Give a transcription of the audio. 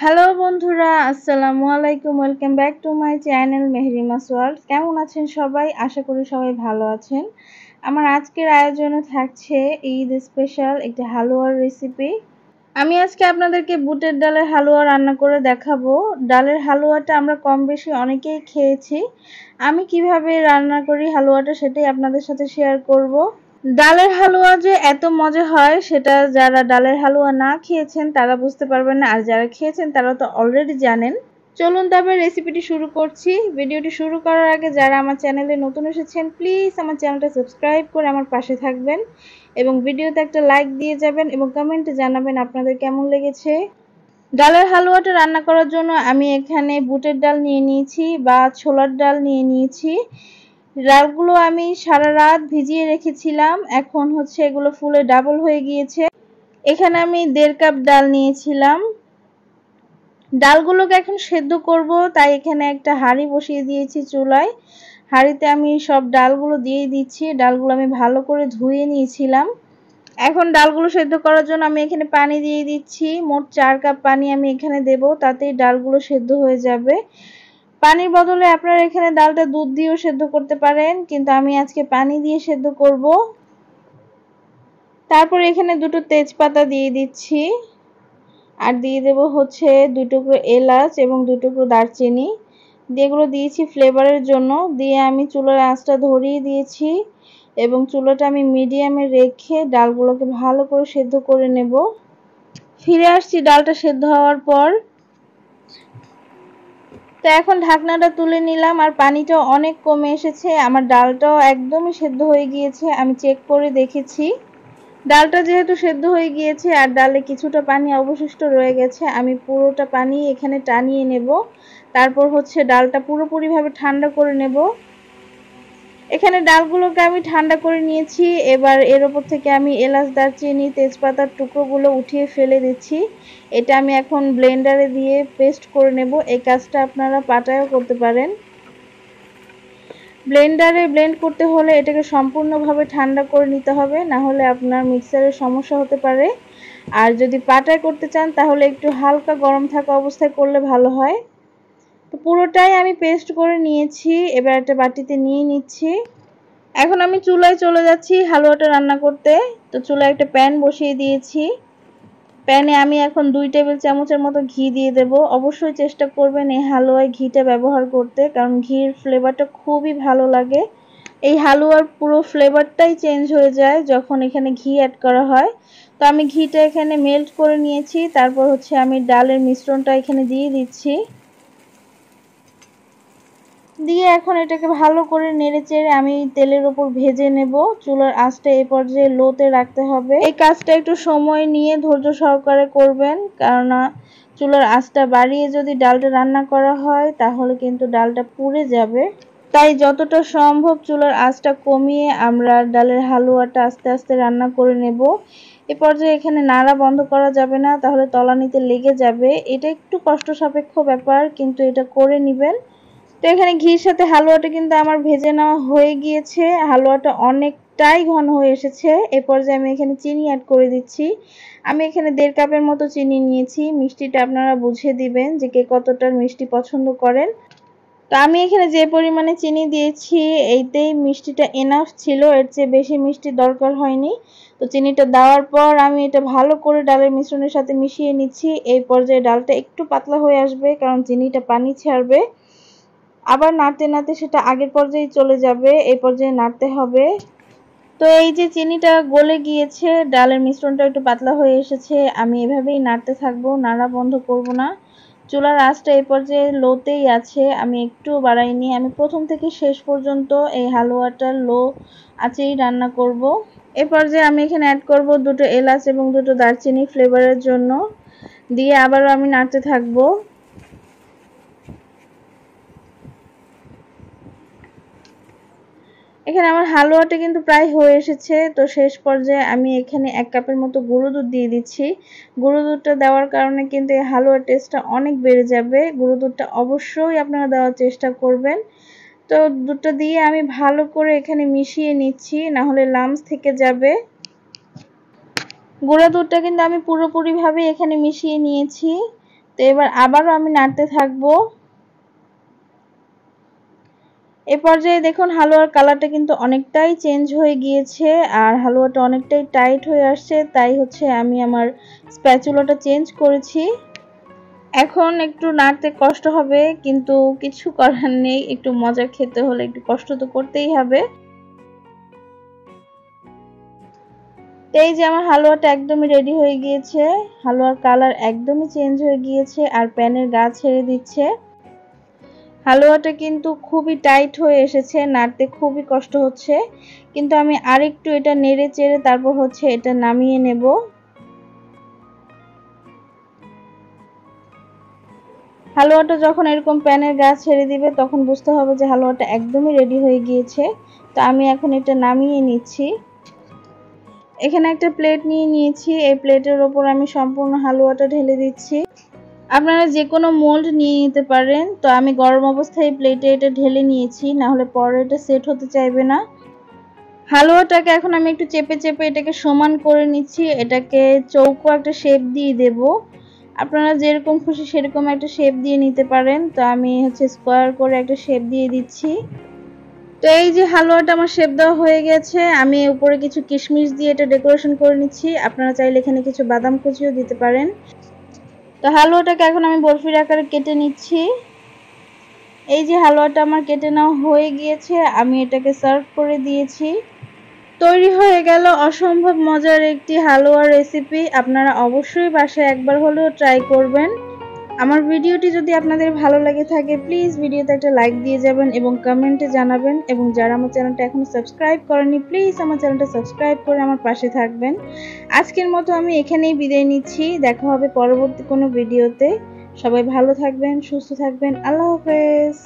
Hello বন্ধুরা, আসসালামু আলাইকুম। Welcome back to my channel Mehrima's world. কেমন আছেন সবাই? আশা করি সবাই ভালো আছেন। আমার আজকের আয়োজনে থাকছে ঈদ স্পেশাল একটি হালুয়ার রেসিপি। আমি আজকে আপনাদেরকে বুটের ডালের হালুয়া রান্না করে দেখাবো। ডালের হালুয়াটা আমরা কম বেশি অনেকেই খেয়েছি। আমি কিভাবে রান্না করি হালুয়াটা সেটাই আপনাদের সাথে শেয়ার করব। ডালের হালুয়া যে এত মজা হয় সেটা যারা ডালের হালুয়া না খেয়েছেন তারা বুঝতে পারবেন না, আর যারা খেয়েছেন তারা তো অলরেডি জানেন। চলুন তবে রেসিপিটি শুরু করছি। ভিডিওটি শুরু করার আগে যারা আমার চ্যানেলে নতুন এসেছেন প্লিজ আমার চ্যানেলটা সাবস্ক্রাইব করে আমার পাশে থাকবেন এবং ভিডিওতে একটা লাইক দিয়ে যাবেন এবং কমেন্টে জানাবেন আপনাদের কেমন লেগেছে। ডালের হালুয়াটা রান্না করার জন্য আমি এখানে বুটের ডাল নিয়ে নিয়েছি বা ছোলার ডাল নিয়ে নিয়েছি। ডালগুলো আমি সারা রাত ভিজিয়ে রেখেছিলাম, এখন হচ্ছে এগুলো ফুলে ডাবল হয়ে গিয়েছে। এখানে আমি 1.5 কাপ ডাল নিয়েছিলাম। ডালগুলোকে এখন সেদ্ধ করব, তাই এখানে একটা হাঁড়ি বসিয়ে দিয়েছি চুলায়। হাঁড়িতে আমি সব ডালগুলো দিয়ে দিচ্ছি। ডালগুলো আমি ভালো করে ধুয়ে নিয়েছিলাম। এখন ডালগুলো সেদ্ধ করার জন্য আমি এখানে পানি দিয়ে দিচ্ছি। মোট 4 কাপ পানি আমি এখানে দেব, তাতেই ডালগুলো সেদ্ধ হয়ে যাবে। পানির বদলে আপনারা এখানে ডালটা দুধ দিয়েও সেদ্ধ করতে পারেন, কিন্তু আমি আজকে পানি দিয়ে সেদ্ধ করব। তারপর এখানে 2টো তেজপাতা দিয়ে দিচ্ছি, আর দিয়ে দেব হচ্ছে 2 টুকরো এলাচ এবং 2 টুকরো দারচিনি। যেগুলো দিয়েছি ফ্লেভারের জন্য। দিয়ে আমি চুলার আঁচটা ধরিয়ে দিয়েছি এবং চুলাটা আমি মিডিয়ামে রেখে ডালগুলোকে ভালো করে সেদ্ধ করে নেব। ফিরে আসছি ডালটা সেদ্ধ হওয়ার পর। তো এখন ঢাকনাটা তুলে নিলাম, আর পানিটাও অনেক কমে এসেছে। আমার ডালটাও একদমই সেদ্ধ হয়ে গিয়েছে, আমি চেক করে দেখেছি। ডালটা যেহেতু সেদ্ধ হয়ে গিয়েছে আর ডালে কিছুটা পানি অবশিষ্ট রয়ে গেছে, আমি পুরোটা পানি এখানে টানিয়ে নেব। তারপর হচ্ছে ডালটা পুরোপুরিভাবে ঠান্ডা করে নেব। এখানে ডালগুলোকে আমি ঠান্ডা করে নিয়েছি। এবার এর উপর থেকে আমি এলাচ, দারচিনি, তেজপাতার টুকরোগুলো উঠিয়ে ফেলে দিচ্ছি। এটা আমি এখন ব্লেন্ডারে দিয়ে পেস্ট করে নেব। এই কাজটা আপনারা পাটায়ও করতে পারেন। ব্লেন্ডারে ব্লেন্ড করতে হলে এটাকে সম্পূর্ণভাবে ঠান্ডা করে নিতে হবে, না হলে আপনার মিক্সারের সমস্যা হতে পারে। আর যদি পাটায় করতে চান তাহলে একটু হালকা গরম থাকা অবস্থায় করলে ভালো হয়। তো পুরোটাই আমি পেস্ট করে নিয়েছি। এবার একটা বাটিতে নিয়ে নিচ্ছি। এখন আমি চুলায় চলে যাচ্ছি হালুয়াটা রান্না করতে। তো চুলায় একটা প্যান বসিয়ে দিয়েছি। প্যানে আমি এখন 2 টেবিল চামচের মতো ঘি দিয়ে দেব। অবশ্যই চেষ্টা করবেন এই হালুয়ায় ঘিটা ব্যবহার করতে, কারণ ঘির ফ্লেভারটা খুবই ভালো লাগে। এই হালুয়ার পুরো ফ্লেভারটাই চেঞ্জ হয়ে যায় যখন এখানে ঘি অ্যাড করা হয়। তো আমি ঘিটা এখানে মেল্ট করে নিয়েছি। তারপর হচ্ছে আমি ডালের মিশ্রণটা এখানে দিয়ে দিচ্ছি। দিয়ে এখন এটাকে ভালো করে নেড়েচেড়ে আমি তেলের উপর ভেজে নেব। চুলার আঁচটা এই পর্যায়ে লোতে রাখতে হবে। এই কাজটা একটু সময় নিয়ে ধৈর্য সহকারে করবেন, কেননা চুলার আঁচটা বাড়িয়ে যদি ডালটা রান্না করা হয় তাহলে কিন্তু ডালটা পুড়ে যাবে। তাই যতটা সম্ভব চুলার আঁচটা কমিয়ে আমরা ডালের হালুয়াটা আস্তে আস্তে রান্না করে নেব। এ পর্যায়ে এখানে নাড়া বন্ধ করা যাবে না, তাহলে তলানিতে লেগে যাবে। এটা একটু কষ্ট সাপেক্ষ ব্যাপার, কিন্তু এটা করে নেবেন। তো এখানে ঘির সাথে হালুয়াটা কিন্তু আমার ভেজে নেওয়া হয়ে গিয়েছে। হালুয়াটা অনেকটাই ঘন হয়ে এসেছে। এ পর্যায়ে আমি এখানে চিনি অ্যাড করে দিচ্ছি। আমি এখানে 1.5 কাপের মতো চিনি নিয়েছি। মিষ্টিটা আপনারা বুঝে দিবেন যে কে কতটা মিষ্টি পছন্দ করেন। তো আমি এখানে যে পরিমাণে চিনি দিয়েছি এইতেই মিষ্টিটা এনাফ ছিল, এর চেয়ে বেশি মিষ্টি দরকার হয়নি। তো চিনিটা দেওয়ার পর আমি এটা ভালো করে ডালের মিশ্রণের সাথে মিশিয়ে নিচ্ছি। এই পর্যায়ে ডালটা একটু পাতলা হয়ে আসবে, কারণ চিনিটা পানি ছাড়বে। আবার নাড়তে নাড়তে সেটা আগের পর্যায়ে চলে যাবে, এই পর্যায়ে নাড়তে হবে। তো এই যে চিনিটা গলে গিয়েছে, ডালের মিশ্রণটা একটু পাতলা হয়ে এসেছে। আমি এভাবেই নাড়তে থাকবো, নাড়া বন্ধ করব না। চুলার আঁচটা এই পর্যায়ে লোতেই আছে, আমি একটু বাড়াইনি। আমি প্রথম থেকে শেষ পর্যন্ত এই হালুয়াটা লো আঁচেই রান্না করব। এ পর্যায়ে আমি এখানে অ্যাড করব 2টো এলাচ এবং 2টো দারচিনি ফ্লেভারের জন্য। দিয়ে আবারও আমি নাড়তে থাকবো। এখানে আমার হালুয়াটা কিন্তু প্রায় হয়ে এসেছে। তো শেষ পর্যায়ে আমি এখানে 1 কাপের মতো গুঁড়ো দুধ দিয়ে দিচ্ছি। গুঁড়ো দুধটা দেওয়ার কারণে কিন্তু এই হালুয়ার টেস্টটা অনেক বেড়ে যাবে। গুঁড়ো দুধটা অবশ্যই আপনারা দেওয়ার চেষ্টা করবেন। তো দুধটা দিয়ে আমি ভালো করে এখানে মিশিয়ে নিচ্ছি, না হলে লামস থেকে যাবে। গুঁড়া দুধটা কিন্তু আমি পুরোপুরিভাবে এখানে মিশিয়ে নিয়েছি। তো এবার আবারও আমি নাড়তে থাকবো। এ পর্যায়ে দেখুন হালুয়ার কালারটা কিন্তু অনেকটাই চেঞ্জ হয়ে গিয়েছে আর হালুয়াটা অনেকটাই টাইট হয়ে আসছে, তাই হচ্ছে আমি আমার স্প্যাচুলাটা চেঞ্জ করেছি। এখন একটু নাড়তে কষ্ট হবে, কিন্তু কিছু করার নেই, একটু মজা খেতে হলে একটু কষ্ট তো করতেই হবে। এই যে আমার হালুয়াটা একদমই রেডি হয়ে গিয়েছে, হালুয়ার কালার একদমই চেঞ্জ হয়ে গিয়েছে আর প্যানের গা ছেড়ে দিচ্ছে। হালুয়াটা কিন্তু খুবই টাইট হয়ে এসেছে, নাড়তে খুবই কষ্ট হচ্ছে, কিন্তু আমি আরেকটু এটা নেড়ে চেড়ে তারপর হচ্ছে এটা নামিয়ে নেব। হালুয়াটা যখন এরকম প্যানের গা ছেড়ে দিবে তখন বুঝতে হবে যে হালুয়াটা একদমই রেডি হয়ে গিয়েছে। তো আমি এখন এটা নামিয়ে নিচ্ছি। এখানে একটা প্লেট নিয়ে নিয়েছি, এই প্লেটের ওপর আমি সম্পূর্ণ হালুয়াটা ঢেলে দিচ্ছি। আপনারা যে কোনো মোল্ড নিয়ে নিতে পারেন, তো আমি গরম অবস্থায় প্লেটে এটা ঢেলে নিয়েছি, না হলে পরে এটা সেট হতে চাইবে না। হালুয়াটাকে এখন আমি একটু চেপে চেপে এটাকে সমান করে নিচ্ছি, এটাকে চৌকো একটা শেপ দিয়ে দেব। আপনারা যেরকম খুশি সেরকম একটা শেপ দিয়ে নিতে পারেন, তো আমি হচ্ছে স্কোয়ার করে একটা শেপ দিয়ে দিচ্ছি। তো এই যে হালুয়াটা আমার শেপ দেওয়া হয়ে গেছে, আমি উপরে কিছু কিশমিশ দিয়ে এটা ডেকোরেশন করে নিচ্ছি। আপনারা চাইলে এখানে কিছু বাদাম কুচিও দিতে পারেন। তো হালুয়াটাকে এখন আমি বরফির আকারে কেটে নিচ্ছি। এই যে হালুয়াটা আমার কেটে নেওয়া হয়ে গিয়েছে, আমি এটাকে সার্ভ করে দিয়েছি। তৈরি হয়ে গেল অসম্ভব মজার একটি হালুয়ার রেসিপি। আপনারা অবশ্যই বাসায় একবার হলেও ট্রাই করবেন। আমার ভিডিওটি যদি আপনাদের ভালো লাগে থাকে প্লিজ ভিডিওতে একটা লাইক দিয়ে যাবেন এবং কমেন্টে জানাবেন, এবং যারা আমার চ্যানেলটা এখনো সাবস্ক্রাইব করেনি প্লিজ আমার চ্যানেলটা সাবস্ক্রাইব করে আমার পাশে থাকবেন। আজকের মতো আমি এখানেই বিদায় নিচ্ছি, দেখা হবে পরবর্তী কোনো ভিডিওতে। সবাই ভালো থাকবেন, সুস্থ থাকবেন, আল্লাহ হাফেজ।